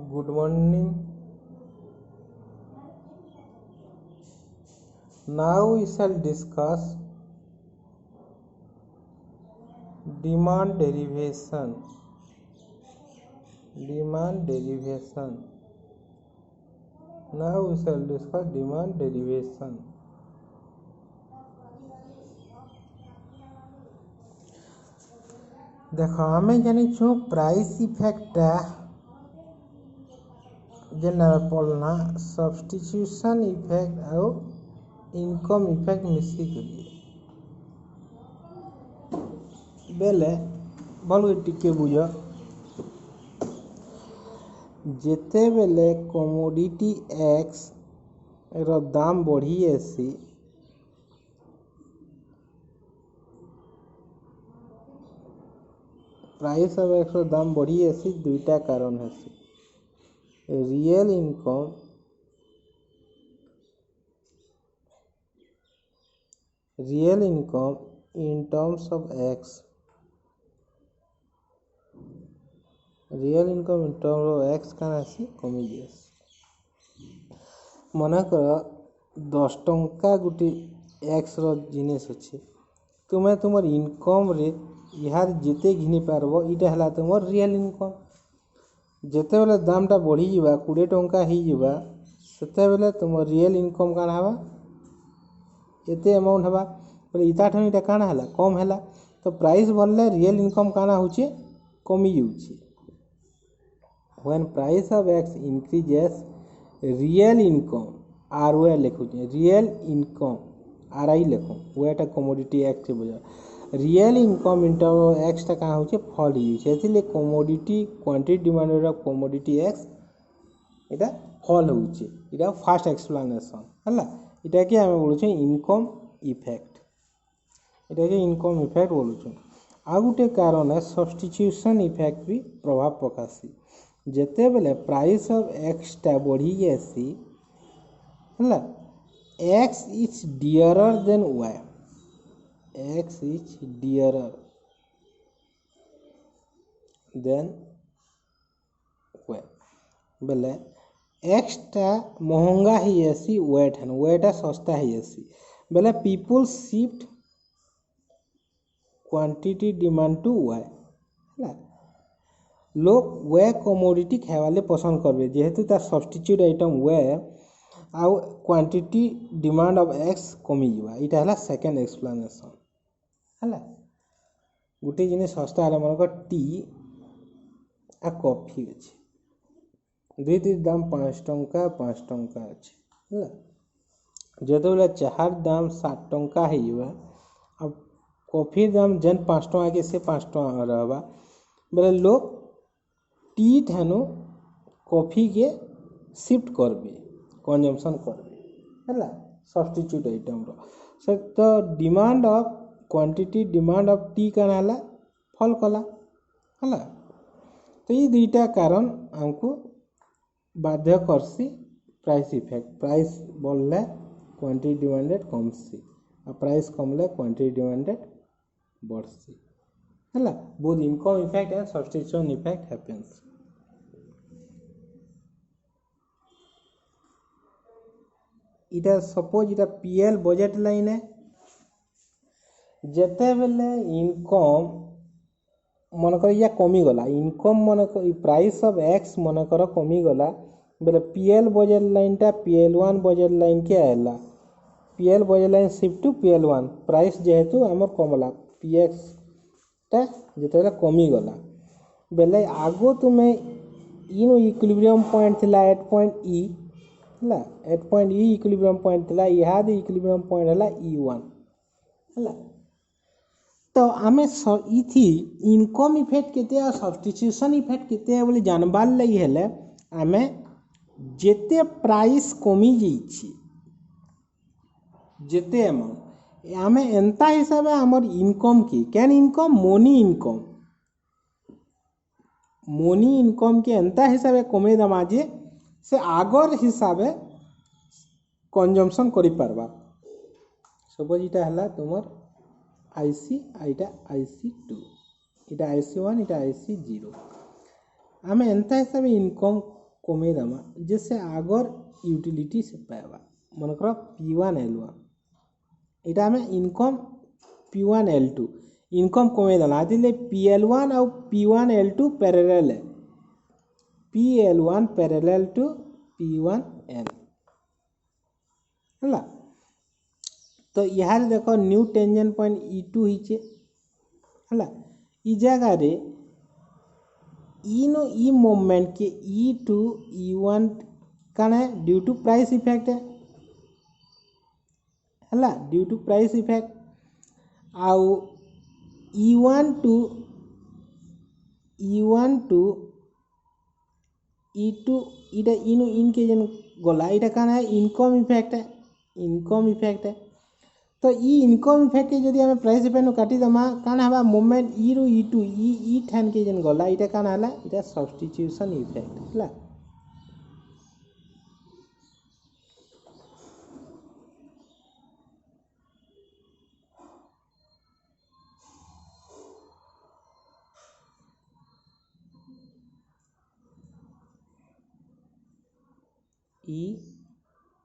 Good morning. Now we shall discuss demand derivation. Demand derivation. Now we shall discuss demand derivation. देखो आम जानिछु price इफेक्टा जेना पढ़ना substitution effect और income effect मिसिक बेले भल टिके बुझ जेते बेले कमोडिटी एक्स रो दाम बढ़ी आसी प्राइस ऑफ एक्स रो दाम बढ़ी आसी दुईटा कारण है real income in terms of x real income in terms of x का आसी कमी जाए मन कर 10 टंका गोटे एक्स रो जिनिस अच्छे तुम्हें तुम इनकम रे यार जिते घिनी पारबो इटा हला तुम रियल इनकम जेते बेले दामटा बढ़ी जावा 20 टंका ही जावा सेते बेले तुम रियल इनकम काना हवा एते अमाउंट हवा बोले इता ठन इटा काना हला कम हला तो प्राइस बढ़ले रियल इनकम काना होचे कमी जाउची when price of x increases real income ROI लिखुचे रियल इनकम RI लिखो वो एटा कमोडिटी एक्स से बुझा real income in term of X टा कहाँ होचे फॉल होचे इसलिए commodity quantity demand of commodity X एटा फॉल होचे एटा फास्ट एक्सप्लेनेशन हला एटा के हम बोलुचे इनकम इफेक्ट एटा के इनकम इफेक्ट बोलुचे आ गुटे कारण है सब्स्टिट्यूशन इफेक्ट भी प्रभाव पकासी जेते बेले प्राइस ऑफ एक्स टा बढ़ी जासी हला X is dearer than Y x is dearer than y बेले x टा महंगा ही ऐसी वेट है वेटा सस्ता ही ऐसी बेले people shift quantity demand to y है लोग वे कमोडिटी खाइवाले पसंद करबे जेहेतु ता सब्स्टिट्यूट आइटम वे आउ क्वांटिटी डिमांड ऑफ x कमी जीवा इटा हला सेकंड एक्सप्लेनेशन हला गोटे जिनिस सस्ता है मन टी आ कॉफी अच्छे दुईटी दाम 5 टंका अच्छे है जो बेले चार दाम 7 टंका है अब कॉफी दाम जेन 5 टंका के से 5 टंका रहबा बेले लोग टी ठानु कॉफी के शिफ्ट करबे कंजम्पशन करबे हला सब्स्टिट्यूट आइटम रो तो demand of quantity demand of T का नाला फल कला हला तो ये दुईटा कारण हमको बाध्य करसी प्राइस इफेक्ट प्राइस बढ़ले क्वांटिटी डिमांडेड कमसी और प्राइस कमले क्वांटिटी डिमांडेड बढ़सी हला both income effect and substitution effect happens इटा सपोज इटा पीएल बजट लाइन है जेते बेले इनकम मनकर या कमी गला इनकम मनकर प्राइस ऑफ एक्स मनकर कमी गला बेले पीएल बजट लाइन टा पीएल1 बजट लाइन के आला PL budget line shift to PL one price जेहेतु हमर कमला पीएक्स टा जेते बेले कमी गला बेले आगो तुमे इन इक्विलिब्रियम पॉइंट थिला 8 पॉइंट ई हला 8 पॉइंट ई इक्विलिब्रियम पॉइंट थिला इहाद इक्विलिब्रियम पॉइंट हला ई1 हला तो आमे इथी इनकम इफेक्ट केते आ सब्स्टिट्यूशन इफेक्ट केते बोली जानबार लई हेले आमे जेते प्राइस कमी जाईछि जेते अमाउंट आमे एंता हिसाबे हमर इनकम की कैन इनकम मनी इनकम के एंता हिसाबे कमे दमा जे से आगर हिसाबे कंजम्पशन करि परबा सपोज इटा हला तुमर आईसी आइटा IC2 इटा IC1 इटा IC0 आमे एंता हिसाबे इनकम कमे दमा जैसे आगर यूटिलिटी से पाइबा मनकर P1 L1 इटा हमें इनकम P1 L2 इनकम कमे देला आदिले PL1 और P1 L2 पैरेलल है PL1 parallel to P1 L है तो यहाँ देखो न्यू टेंजेंट पॉइंट E2 हिचे है इ जगह रे नो ई मूवमेंट के E2 E1 कौन है ड्यू टू प्राइस इफेक्ट है ड्यू टू प्राइस इफेक्ट आउ E1 टू E2 इटा इनो इनके जन गोला इटा कौन है इनकम इफेक्ट है तो ई इनकम इफेक्ट के जदि हमें प्राइस इफेक्ट नु काटी दमा कौन हबा मूवमेंट E रो E2 ई ठन के जन गोला इटा कौन हला इटा सब्स्टिट्यूशन इफेक्ट हला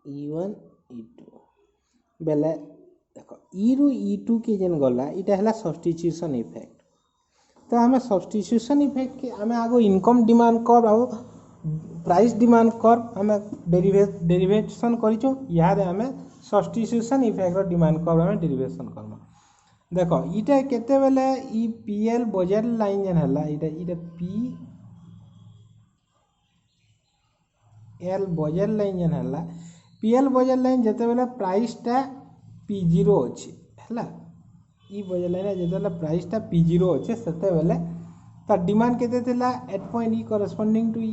E1 E2 बेले देखो E रू E2 के जन गला इटा हला सब्स्टिट्यूशन इफेक्ट तो हमें सब्स्टिट्यूशन इफेक्ट के हमें आगो इनकम डिमांड कर और प्राइस डिमांड कर हमें डेरिवेशन करिचो याद हमें सब्स्टिट्यूशन इफेक्ट रो डिमांड कर हमें डेरिवेशन करना देखो इटा केते बेले ई PL बजेट लाइन जन हला इटा PL बजेट लाइन जन हला PL बजेट लाइन जते बेले प्राइस टा P0 अछि हला ई बजेट लाइन जते बेले प्राइस टा P0 अछि सते बेले ता डिमांड केते थिला at point E corresponding to E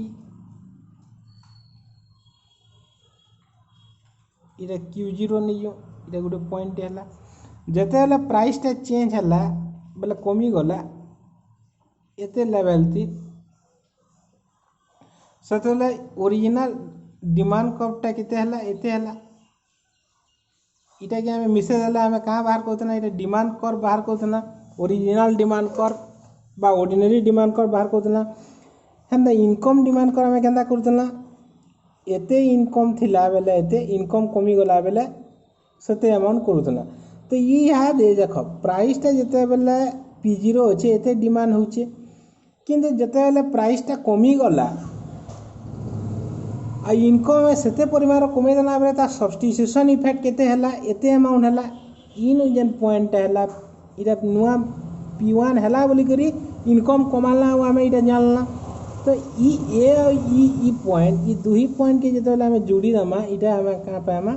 इटा Q0 नियो इटा गुटे पॉइंट हला जते बेले प्राइस टा चेंज हला बेले कमी गला एते लेवल थी सतले ओरिजिनल डिमांड कर्व टा केते हला एते हला इटा के हमें मिसे देला हमें कहां बाहर करतना इटा डिमांड कर्व बाहर करतना ओरिजिनल डिमांड कर्व बा ऑर्डिनरी डिमांड कर्व बाहर करतना हंदा इनकम डिमांड कर्व हमें केंदा करतना एते इनकम थिला बेले एते इनकम कमी गला बेले सते अमाउंट करतना तो ये यहाँ दे देखो प्राइस टा जते बेले P0 होचे एते डिमांड होचे किंतु जते बेले प्राइस टा कमी गला आ इनकम में सेते परिमाण कमे देला बेले ता सब्स्टिट्यूशन इफेक्ट केते हला एते अमाउंट हला इन जन पॉइंट हला इरा नुआ P1 हला बोली करी इनकम कमाला हमें इटा जानला तो ई ए ई पॉइंट ई दो ही पॉइंट के जते बेले हमें जोड़ी दमा इटा हमें कहां पे हमें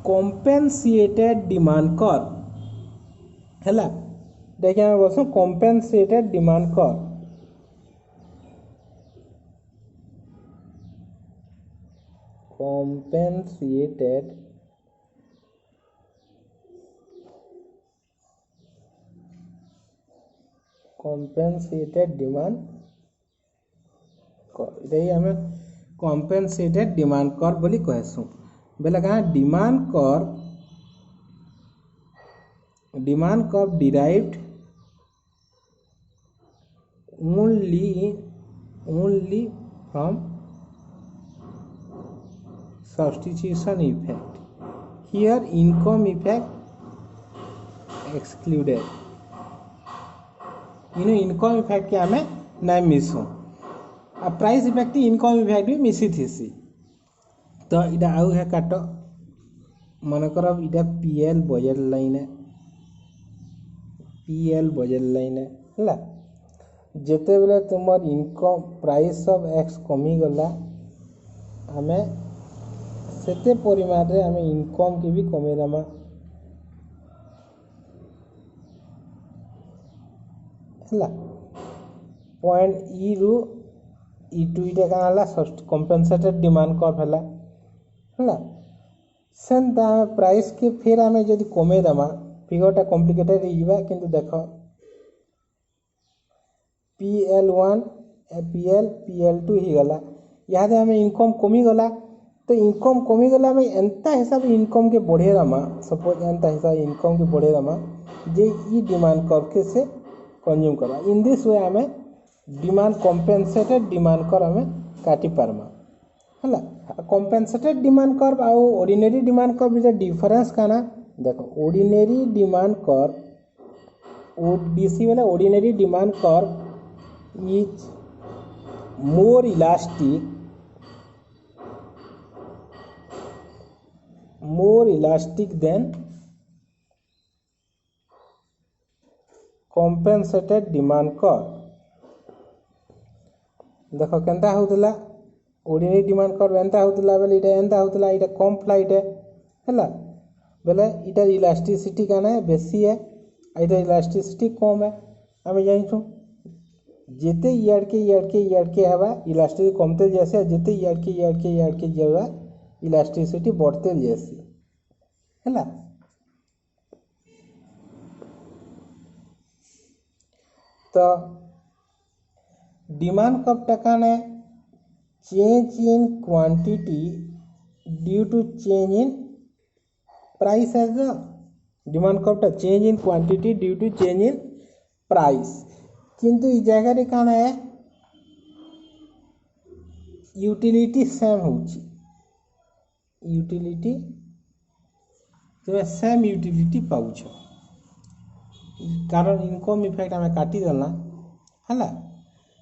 कॉम्पेंसेटेड डिमांड कर्व हला देखिए हमें बोलसो compensated demand curve compensated demand curve इधर हमें compensated डिमांड कर्व बोली कहसु बेला कहा demand curve derived only from substitution effect here income effect excluded income effect के हमें नहीं मिसो आ प्राइस इफेक्ट इनकम इफेक्ट भी मिसी थी तो इटा आउ है काट मन कर इटा PL बजेट लाइन है हला जेते बेले तुमर इनकम प्राइस ऑफ एक्स कमी गला हमें सेते परिमाण रे हमें इनकम के भी कमे दमा हला पॉइंट E रू E2 इटा काला कॉम्पेंसेटेड डिमांड कर्व हला सेंता प्राइस के फिर हमें जदि कमे दमा फिगरटा कॉम्प्लिकेटेड हिबा किंतु देखो PL1 PL2 ही गला यहाँ हमें इनकम कमी गला तो इनकम कमी गला में एंता हिसाब इनकम के बढ़े रमा सपोज एंता हिसाब इनकम के बढ़े रमा जे ई डिमांड कर्व के से कंज्यूम करा इन दिस वे हमें डिमांड कॉम्पेंसेटेड डिमांड कर हमें काटी पारमा है कॉम्पेनसेटेड डिमांड कर्व आउ ordinary demand curve is difference का ना देखो ऑर्डिनरी डिमांड कर्व ओडीसी वाला ordinary demand curve is more elastic than compensated demand curve देखो केनता होतला ऑर्डिनरी डिमांड कर्व एंता होतला बेले इटा एंता होतला इटा कम फ्लाइट है बेले इटा इलास्टिसिटी काना है बेसी है इटा इलास्टिसिटी कम है आम जानिछु जेते यार्ड के हवा इलास्टिसिटी कमते जैसे जेते यार्ड के जेवा इलास्टिसिटी बढ़ते जैसे है तो डिमांड कर्व टाकाने change in quantity due to change in price as well demand curve change in quantity due to change in price किंतु इस जगह काना है यूटिलिटी सेम होची यूटिलिटी तो सेम यूटिलिटी पाउछ कारण इनकम इफेक्ट आम काटी देना है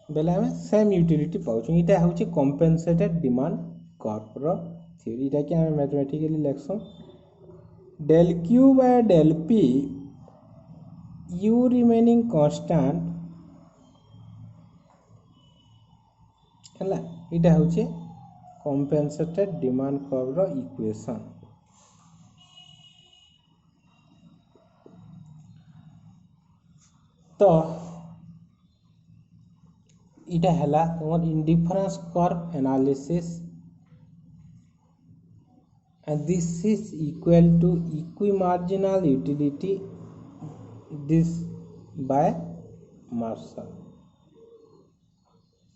बेले आम सेम यूटिलिटी पाउछ इटा हूँ कॉम्पेनसेटेड डिमांड कर्व रो थ्योरी इटा कि आम मैथमेटिकली लिखसु del Q by del P U remaining constant है इटा हूँ कॉम्पेनसेटेड डिमांड कर्व रो इक्वेशन तो इटा हैला तुम indifference curve analysis and this is equal to equimarginal utility this by Marshall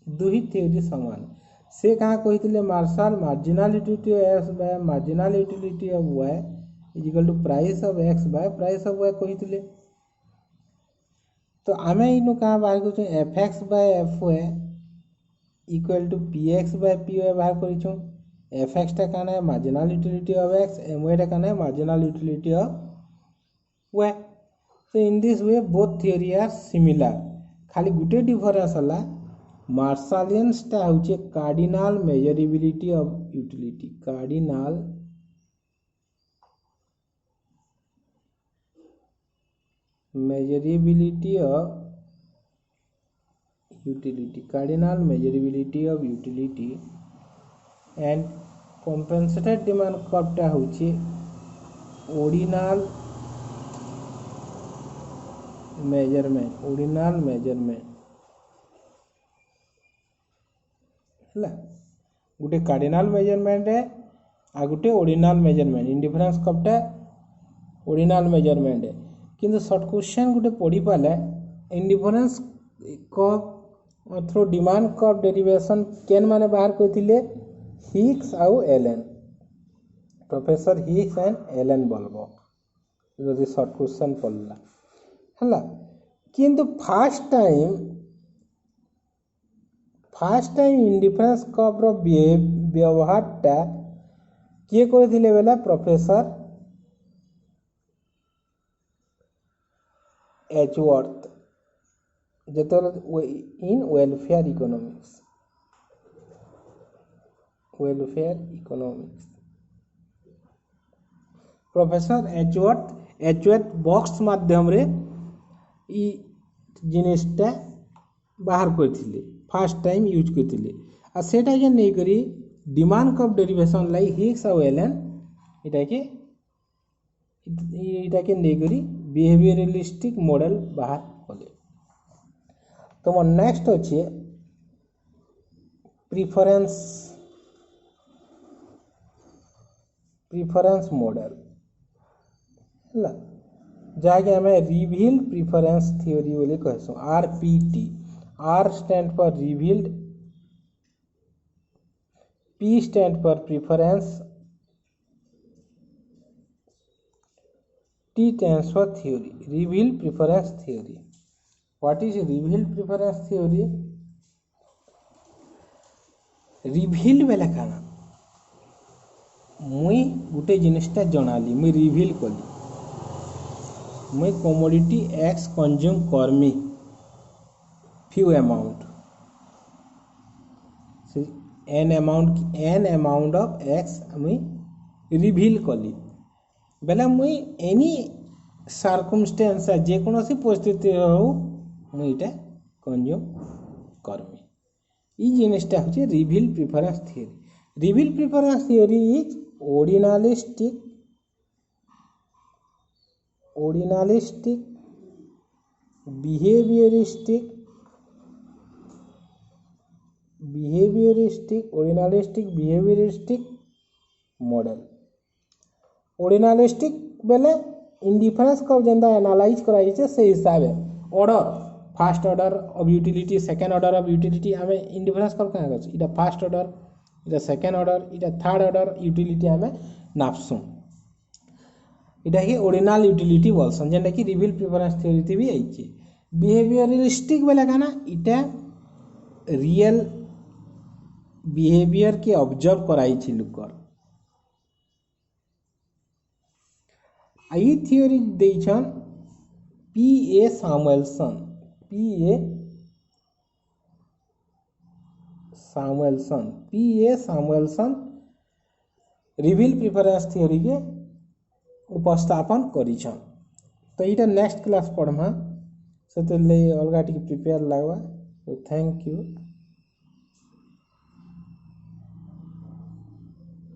दुही थ्योरी समान से कहाँ कही Marshall marginal utility of X by marginal utility of Y is equal to price of X bye price of Y कही तो आम इन क्या बाहर कर F X by F Y equal to P X by P Y बाहर कर F X टा क्या है marginal utility of X M Y टा क्या है marginal utility of Y so in this way both theory are similar खाली गुटे difference हला मार्शालियंस टा होचे cardinal measurability of utility cardinal measurability of utility cardinal measurability of utility and compensated demand curve टा होची ordinal measurement हला गुटे cardinal measurement है आ गुटे ऑर्डिनल मेजरमेंट इंडिफरेंस कर्व टा ऑर्डिनल मेजरमेंट है किंतु शॉर्ट क्वेश्चन गुटे पढ़ी पाले indifference curve through demand curve derivation केन माने बाहर करथिले हिग्स आउ Allen professor Hicks and Allen बोलबो जदि शॉर्ट क्वेश्चन पढ़ला हला किंतु फर्स्ट टाइम इंडिफरेंस कर्व रो व्यवहार टा किए करथिले बेला प्रोफेसर एचवर्थ जो in welfare economics professor Edgeworth box माध्यम रे ई जिनिसटा बाहर करथिले फर्स्ट टाइम यूज करथिले आ सेटा के नै करी डिमांड कर्व डेरिवेशन लाई हिग्स और एलन इटा के नै करी बिहेवियरलिस्टिक मॉडल बाहर कले तो नेक्स्ट अच्छे प्रिफरेंस मॉडल है जहाँकि आम रिविल प्रिफरेंस थ्योरी बोली कहसु RPT R stand for revealed P stand for preference T stands for theory, revealed preference theory. What is revealed preference theory? Revealed वाला खाना मुई गोटे जिनिसटा जनाली मुई रिवील कली मुई कमोडिटी एक्स कंज्यूम करमी few amount an amount of X मुई reveal कली बेले मुई एनी सर्कमस्टेंस जेकोसी परिस्थिति हो मुईटा कंज्यूम करमी ई जिनिसटा होची reveal preference theory reveal preference theory is ordinalistic behavioristic model ordinalistic बेले इंडिफरेंस को जेंदा एनालाइज कराई छे से हिसाब है order first order of utility second order of utility हमें इंडिफरेंस कर कहां गछ इटा फर्स्ट ऑर्डर इटा सेकंड ऑर्डर इटा थर्ड ऑर्डर यूटिलिटी हमें नापसु इटा कि ऑर्डिनल यूटिलिटी बोलसन जेंदा कि रिवील प्रेफरेंस थ्योरी थी भी आइछे बिहेवियरिस्टिक बेले काना इटा रियल बिहेवियर के ऑब्जर्व कराई छि लुकर आई थ्योरी देछन P A. Samuelson reveal preference theory के उपस्थापन करिछन तो इटा नेक्स्ट क्लास पढ़मा से अलगा टी प्रिपेयर लागवा तो थैंक यू।